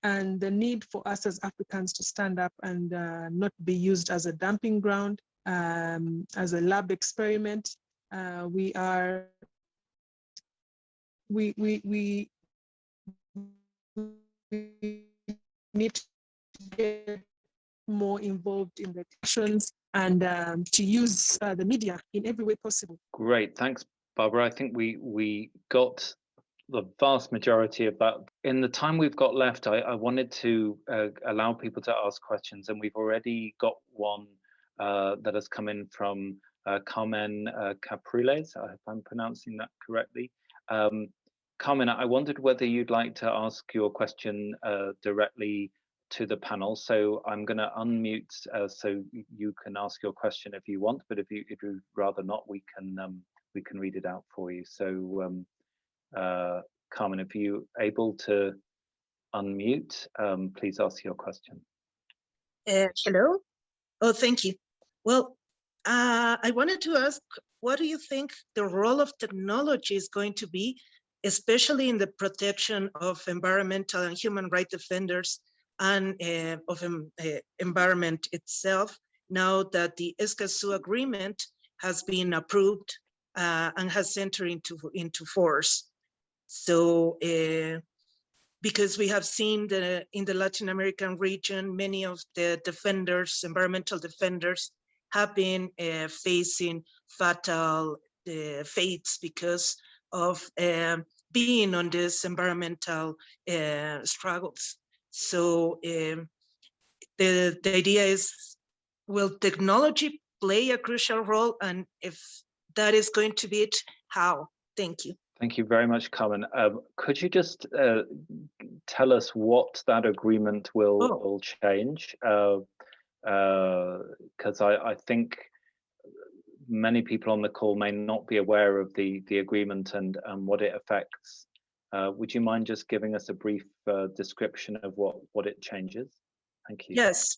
and the need for us as Africans to stand up and not be used as a dumping ground, as a lab experiment. We need to get more involved in the discussions and to use the media in every way possible. Great, thanks, Barbara. I think we got the vast majority of that. In the time we've got left, I wanted to allow people to ask questions, and we've already got one that has come in from Carmen Capriles, if I'm pronouncing that correctly. Carmen, I wondered whether you'd like to ask your question directly to the panel. So I'm going to unmute so you can ask your question if you want, but if you'd rather not, we can read it out for you. So Carmen, if you're able to unmute, please ask your question. Hello. Oh, thank you. Well, I wanted to ask, what do you think the role of technology is going to be, especially in the protection of environmental and human rights defenders and of environment itself, now that the Escazú Agreement has been approved and has entered into force? So, because we have seen that in the Latin American region, many of the defenders, environmental defenders, have been facing fatal fates because of being on these environmental struggles. So the idea is, will technology play a crucial role? And if that is going to be it, how? Thank you. Thank you very much, Carmen. Could you just tell us what that agreement will change? Because I think many people on the call may not be aware of the agreement and what it affects. Would you mind just giving us a brief description of what it changes? Thank you. Yes.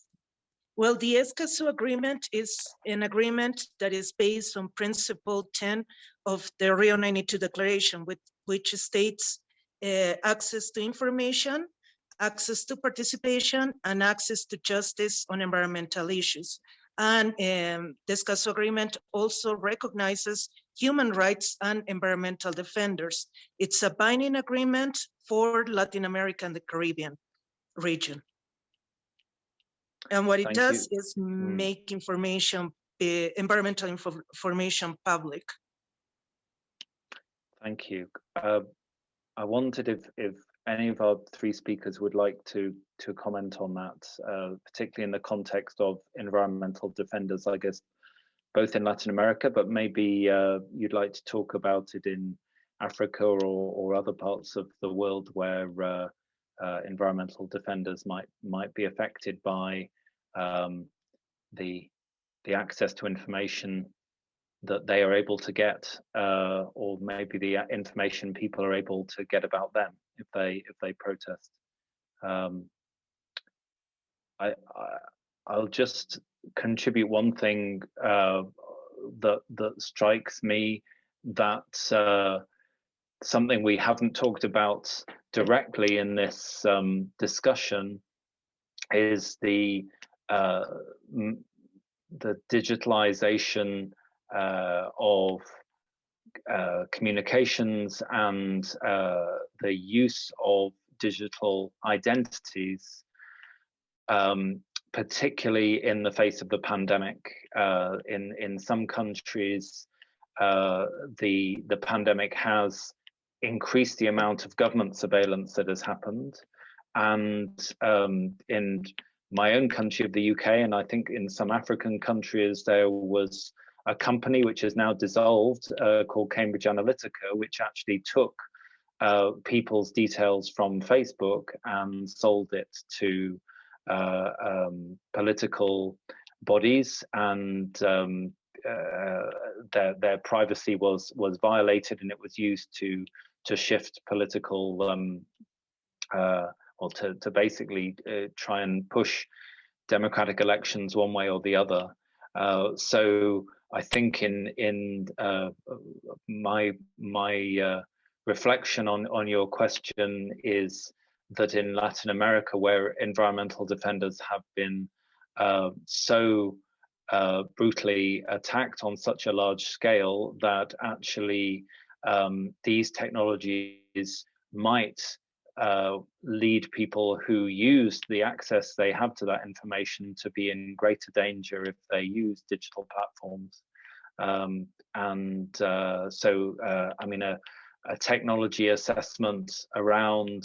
Well, the Escazú Agreement is an agreement that is based on Principle 10 of the Rio 92 Declaration, which states access to information, access to participation, and access to justice on environmental issues. And the Escazú Agreement also recognizes human rights and environmental defenders. It's a binding agreement for Latin America and the Caribbean region. And what it does is make information, environmental information public. Thank you. I wondered if any of our three speakers would like to comment on that, particularly in the context of environmental defenders, I guess, both in Latin America, but maybe you'd like to talk about it in Africa or other parts of the world where environmental defenders might be affected by the access to information that they are able to get, or maybe the information people are able to get about them if they protest. I'll just contribute one thing that strikes me, that something we haven't talked about directly in this discussion is the digitalization of communications and the use of digital identities, particularly in the face of the pandemic. In some countries, the pandemic has increased the amount of government surveillance that has happened, and in my own country of the UK, and I think in some African countries, there was a company which is now dissolved called Cambridge Analytica, which actually took people's details from Facebook and sold it to political bodies, and their privacy was violated, and it was used to shift political or to basically try and push democratic elections one way or the other. So I think in my reflection on your question is that in Latin America, where environmental defenders have been so brutally attacked on such a large scale, that actually these technologies might lead people who use the access they have to that information to be in greater danger if they use digital platforms. I mean, a technology assessment around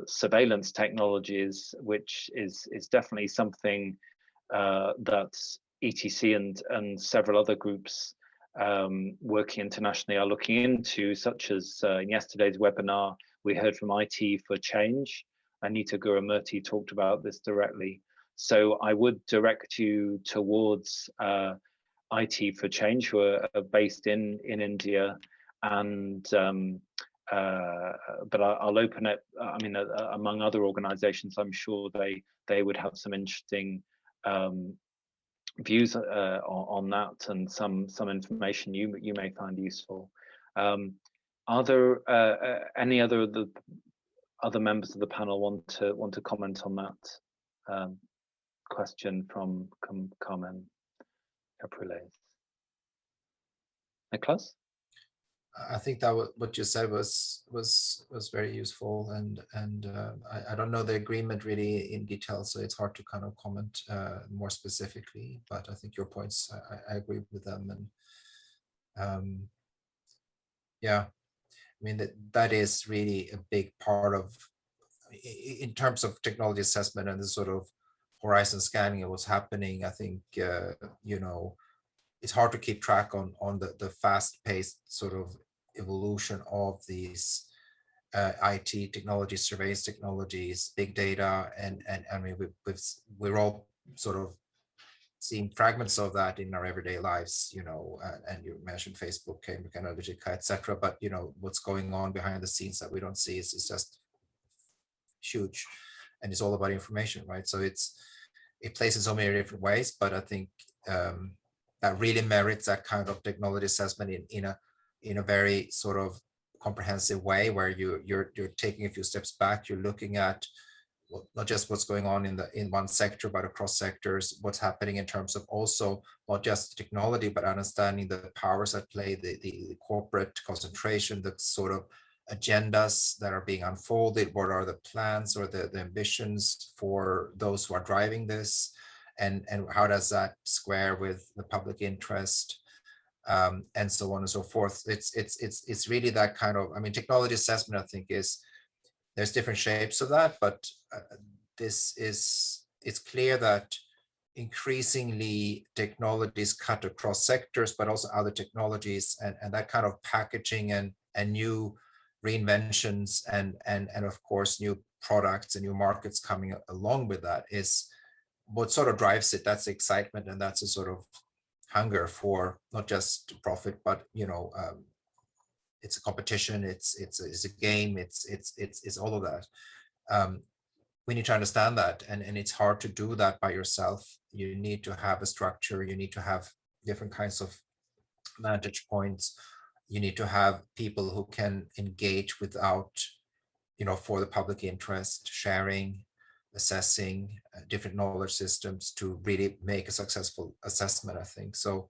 surveillance technologies, which is definitely something that ETC and several other groups working internationally are looking into, such as in yesterday's webinar, we heard from IT for Change. Anita Gurumurthy talked about this directly. So I would direct you towards IT for Change, who are based in India, and but I'll open it. I mean, among other organisations, I'm sure they would have some interesting views on that, and some information you may find useful. Are there any other members of the panel want to comment on that question from Carmen Capriles? Niclas? I think that what you said was very useful, and I don't know the agreement really in detail, so it's hard to kind of comment more specifically. But I think your points, I agree with them, and yeah, I mean that is really a big part of, in terms of technology assessment and the sort of horizon scanning of what's happening. I think you know, it's hard to keep track on the fast-paced sort of evolution of these IT technologies, surveillance technologies, big data, and I mean we're all sort of seeing fragments of that in our everyday lives, you know, and you mentioned Facebook, Cambridge Analytica, etc. But you know, what's going on behind the scenes that we don't see is just huge, and it's all about information, right? So it plays in so many different ways, but I think that really merits that kind of technology assessment in a very sort of comprehensive way, where you're taking a few steps back, you're looking at not just what's going on in one sector, but across sectors, what's happening in terms of also not just technology, but understanding the powers at play, the corporate concentration, the sort of agendas that are being unfolded, what are the plans or the ambitions for those who are driving this, and how does that square with the public interest. and so on and so forth. It's really that kind of, I mean, technology assessment, I think, there's different shapes of that, but it's clear that increasingly technologies cut across sectors, but also other technologies, and that kind of packaging and new reinventions and of course new products and new markets coming along with that is what sort of drives it. That's excitement, and that's a sort of hunger for not just profit, but it's a competition, it's a game, it's all of that. We need to understand that, and it's hard to do that by yourself. You need to have a structure, you need to have different kinds of vantage points, you need to have people who can engage without, for the public interest, sharing, assessing different knowledge systems to really make a successful assessment, I think. So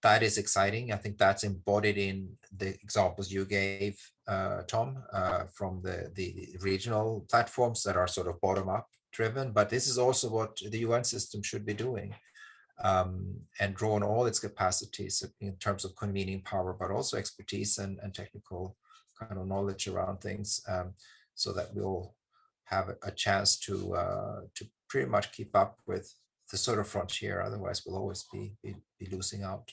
that is exciting. I think that's embodied in the examples you gave, Tom, from the regional platforms that are sort of bottom-up driven. But this is also what the UN system should be doing, and draw on all its capacities in terms of convening power, but also expertise and technical kind of knowledge around things, so that we'll have a chance to pretty much keep up with the sort of frontier. Otherwise, we'll always be losing out.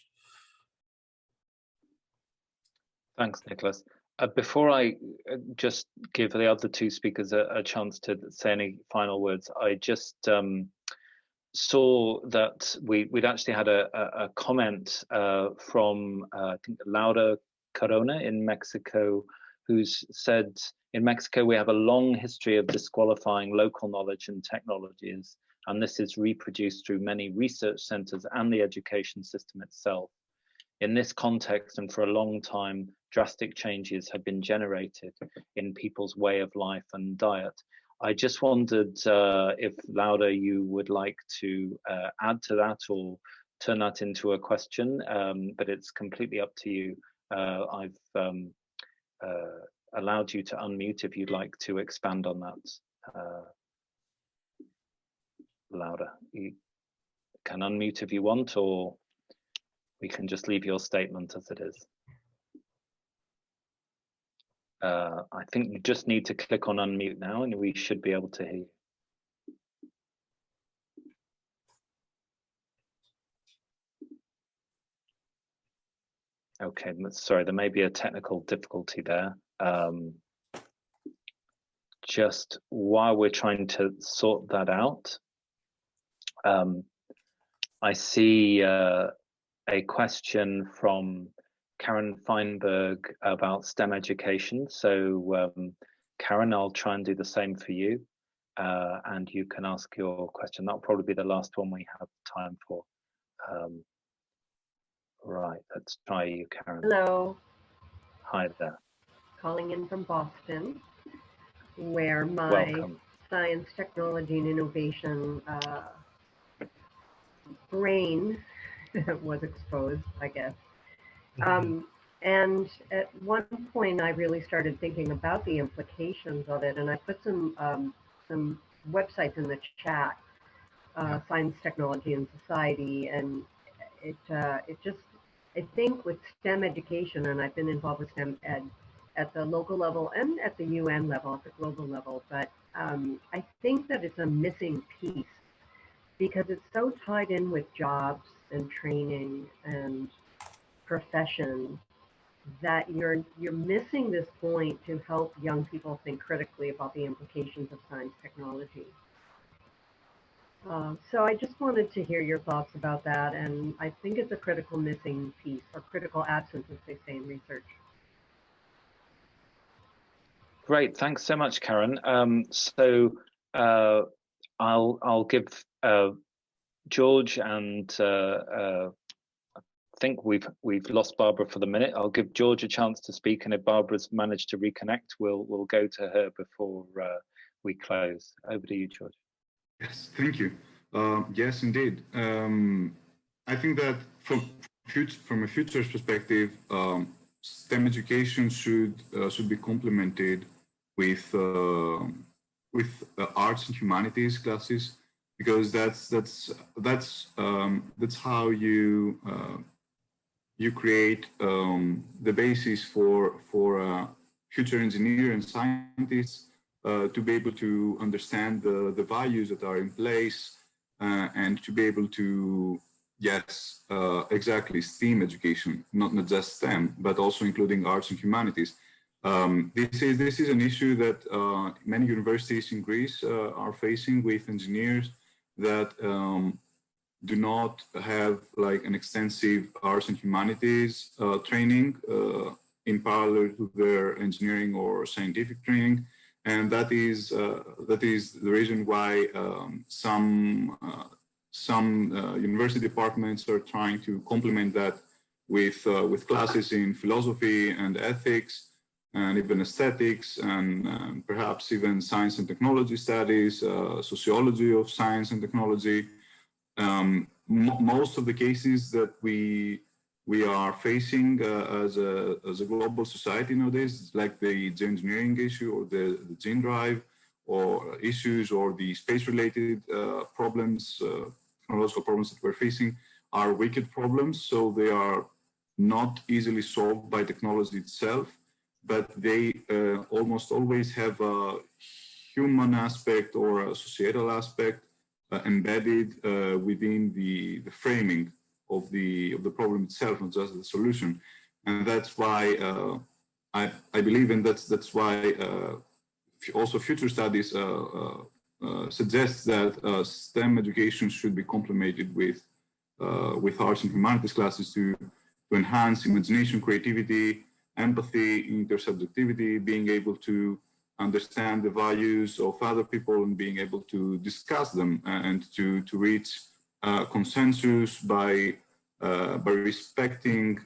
Thanks, Niclas. Before I just give the other two speakers a chance to say any final words, I just saw that we'd actually had a comment from I think Laura Corona in Mexico, who's said, in Mexico we have a long history of disqualifying local knowledge and technologies, and this is reproduced through many research centers and the education system itself. In this context, and for a long time, drastic changes have been generated in people's way of life and diet. I just wondered if, Laura, you would like to add to that or turn that into a question, but it's completely up to you. I've allowed you to unmute if you'd like to expand on that. Laura, you can unmute if you want, or we can just leave your statement as it is. I think you just need to click on unmute now and we should be able to hear you. Okay, sorry, there may be a technical difficulty there. Just while we're trying to sort that out, I see a question from Karen Feinberg about STEM education. So Karen, I'll try and do the same for you, and you can ask your question. That'll probably be the last one we have time for. Right, let's try you, Karen. Hello. Hi there. Calling in from Boston, where my Welcome. science, technology, and innovation brain was exposed, I guess. And at one point, I really started thinking about the implications of it, and I put some websites in the chat, Science, Technology, and Society, and it just, I think with STEM education, and I've been involved with STEM ed at the local level and at the UN level, at the global level, but I think that it's a missing piece because it's so tied in with jobs and training and profession that you're missing this point to help young people think critically about the implications of science technology. So I just wanted to hear your thoughts about that, and I think it's a critical missing piece, or critical absence, as they say in research. Great, thanks so much, Karen. So I'll give George, and I think we've lost Barbara for the minute. I'll give George a chance to speak, and if Barbara's managed to reconnect, we'll go to her before we close. Over to you, George. Yes, thank you. Yes, indeed. I think that from a future perspective, STEM education should be complemented with arts and humanities classes, because that's how you you create the basis for future engineers and scientists to be able to understand the values that are in place and to be able to, yes, exactly, STEAM education, not just STEM, but also including arts and humanities. This is an issue that many universities in Greece are facing with engineers that do not have like an extensive arts and humanities training in parallel to their engineering or scientific training, and that is the reason why some university departments are trying to complement that with classes in philosophy and ethics and even aesthetics and perhaps even science and technology studies, sociology of science and technology. Most of the cases that we are facing as a global society nowadays, like the engineering issue or the gene drive or issues or the space-related problems, technological problems that we're facing, are wicked problems. So they are not easily solved by technology itself, but they almost always have a human aspect or a societal aspect embedded within the framing of the problem itself, not just the solution. And that's why I believe, and that's why also future studies suggest that STEM education should be complemented with arts and humanities classes to enhance imagination, creativity, empathy, intersubjectivity, being able to understand the values of other people and being able to discuss them and to reach consensus by respecting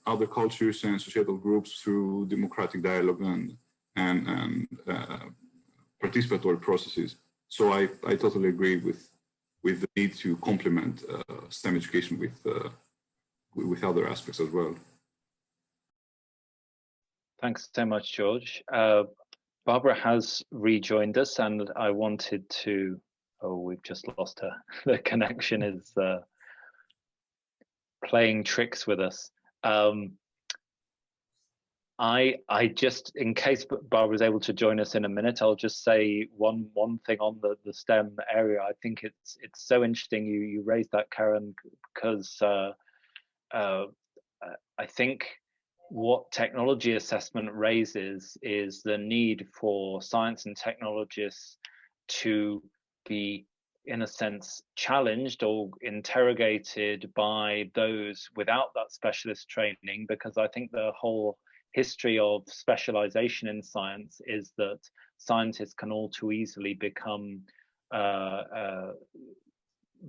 other cultures and societal groups through democratic dialogue and participatory processes. So I totally agree with the need to complement STEM education with other aspects as well. Thanks so much, George. Barbara has rejoined us, and I wanted to. Oh, we've just lost her. The connection is playing tricks with us. I just, in case Barbara is able to join us in a minute, I'll just say one thing on the STEM area. I think it's so interesting you raised that, Karen, because I think what technology assessment raises is the need for science and technologists to be, in a sense, challenged or interrogated by those without that specialist training, because I think the whole history of specialization in science is that scientists can all too easily become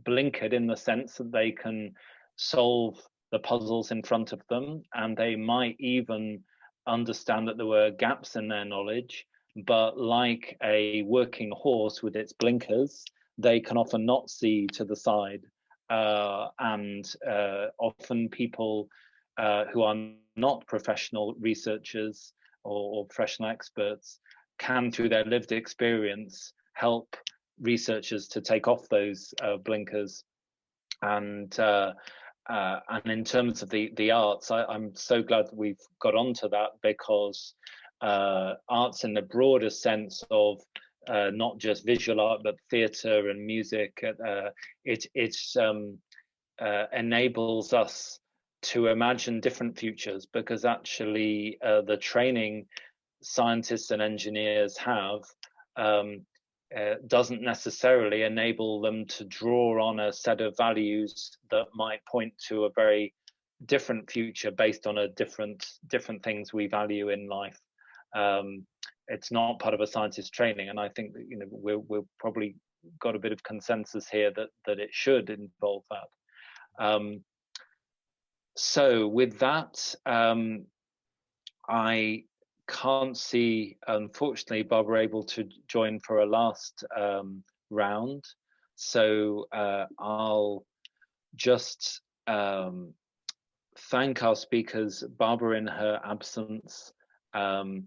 blinkered, in the sense that they can solve the puzzles in front of them, and they might even understand that there were gaps in their knowledge, but like a working horse with its blinkers, they can often not see to the side, and often people who are not professional researchers or professional experts can, through their lived experience, help researchers to take off those blinkers. And in terms of the arts, I'm so glad that we've got onto that, because arts in the broader sense of not just visual art, but theatre and music, it enables us to imagine different futures, because actually the training scientists and engineers have doesn't necessarily enable them to draw on a set of values that might point to a very different future based on a different things we value in life. It's not part of a scientist training, and I think that, you know, we're probably got a bit of consensus here that it should involve that. So with that, I can't see, unfortunately, Barbara able to join for a last round. So I'll just thank our speakers, Barbara in her absence, Niclas,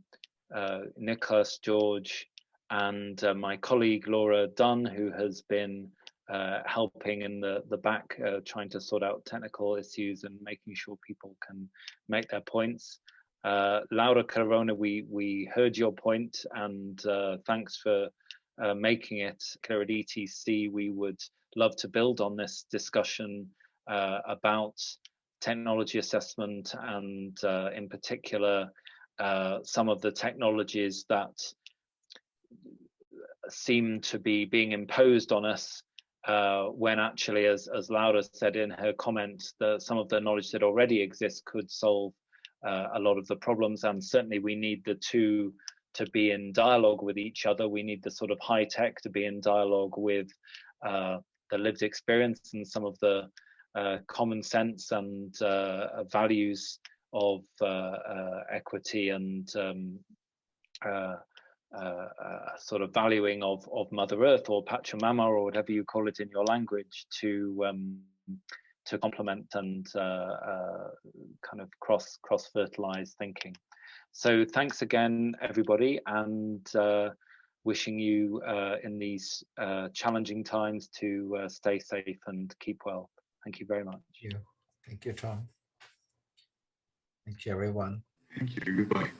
George, and my colleague Laura Dunn, who has been helping in the back, trying to sort out technical issues and making sure people can make their points. Laura Corona, we heard your point, and thanks for making it clear at ETC. We would love to build on this discussion about technology assessment, and in particular some of the technologies that seem to be being imposed on us when actually, as Laura said in her comment, some of the knowledge that already exists could solve a lot of the problems. And certainly we need the two to be in dialogue with each other. We need the sort of high tech to be in dialogue with the lived experience and some of the common sense and values of equity and sort of valuing of Mother Earth, or Pachamama, or whatever you call it in your language, to complement and kind of cross fertilize thinking. So thanks again, everybody, and wishing you in these challenging times to stay safe and keep well. Thank you very much. Thank you, Tom. Thank you, everyone. Thank you. Goodbye.